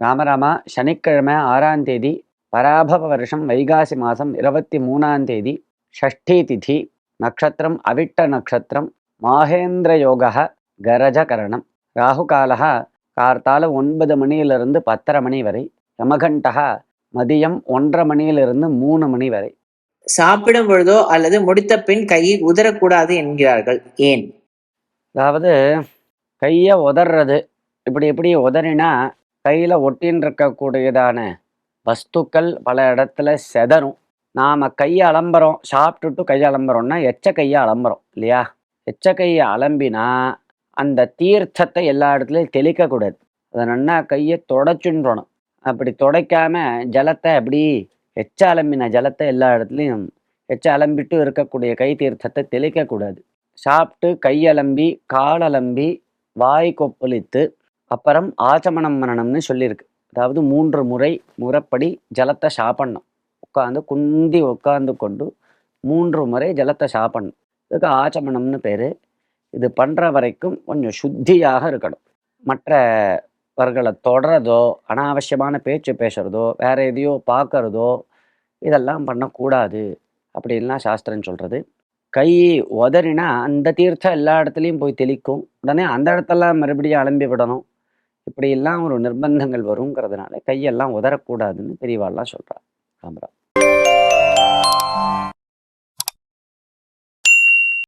ராமராமா சனிக்கிழமை 6ஆம் தேதி பராபவ வருஷம் வைகாசி மாதம் 23ஆம் தேதி ஷஷ்டி திதி நட்சத்திரம் அவிட்ட நட்சத்திரம் மாகேந்திர யோக கரஜகரணம் ராகுகாலः கார்த்தால 9 மணியிலிருந்து 10:30 மணி வரை யமகண்டः மதியம் 1:30 மணியிலிருந்து 3 மணி வரை. சாப்பிடும் பொழுதோ அல்லது முடித்த பின் கையை உதறக்கூடாது என்கிறார்கள், ஏன்? அதாவது கையை உதறது இப்படி எப்படி உதறினா கையில் ஒட்டின்னு இருக்கக்கூடியதான வஸ்துக்கள் பல இடத்துல செதறும். நாம் கையை அலம்புறோம், சாப்பிட்டுட்டு கையை அலம்புறோம்னா எச்ச கையை அலம்புறோம் இல்லையா? எச்ச கையை அலம்பினா அந்த தீர்த்தத்தை எல்லா இடத்துலையும் தெளிக்கக்கூடாது. அதை நன்னா கையை தொடச்சுன்றணும். அப்படி துடைக்காம ஜலத்தை அப்படி எச்ச அலம்பின ஜலத்தை எல்லா இடத்துலையும் எச்ச அலம்பிட்டு இருக்கக்கூடிய கை தீர்த்தத்தை தெளிக்கக்கூடாது. சாப்பிட்டு கையலம்பி காலலம்பி வாய் கொப்பளித்து அப்புறம் ஆச்சமனம் பண்ணணும்னு சொல்லியிருக்கு. அதாவது 3 முறை முறைப்படி ஜலத்தை சாப்பிடணும். உட்காந்து குந்தி உட்காந்து கொண்டு 3 முறை ஜலத்தை சாப்பிடணும். இதுக்கு ஆச்சமனம்னு பேர். இது பண்ணுற வரைக்கும் கொஞ்சம் சுத்தியாக இருக்கணும். மற்றவர்களை தொடரதோ அனாவசியமான பேச்சு பேசுகிறதோ வேற எதையோ பார்க்கறதோ இதெல்லாம் பண்ணக்கூடாது அப்படின்லாம் சாஸ்திரம் சொல்கிறது. கை உதறினா அந்த தீர்த்தம் எல்லா இடத்துலையும் போய் தெளிக்கும். உடனே அந்த இடத்தெல்லாம் மறுபடியும் அலம்பி விடணும். இப்படியெல்லாம் ஒரு நிர்பந்தங்கள் வருங்கிறதுனால கையெல்லாம் உதறக்கூடாதுன்னு பெரியவாள்லாம் சொல்கிறா. ராமரா.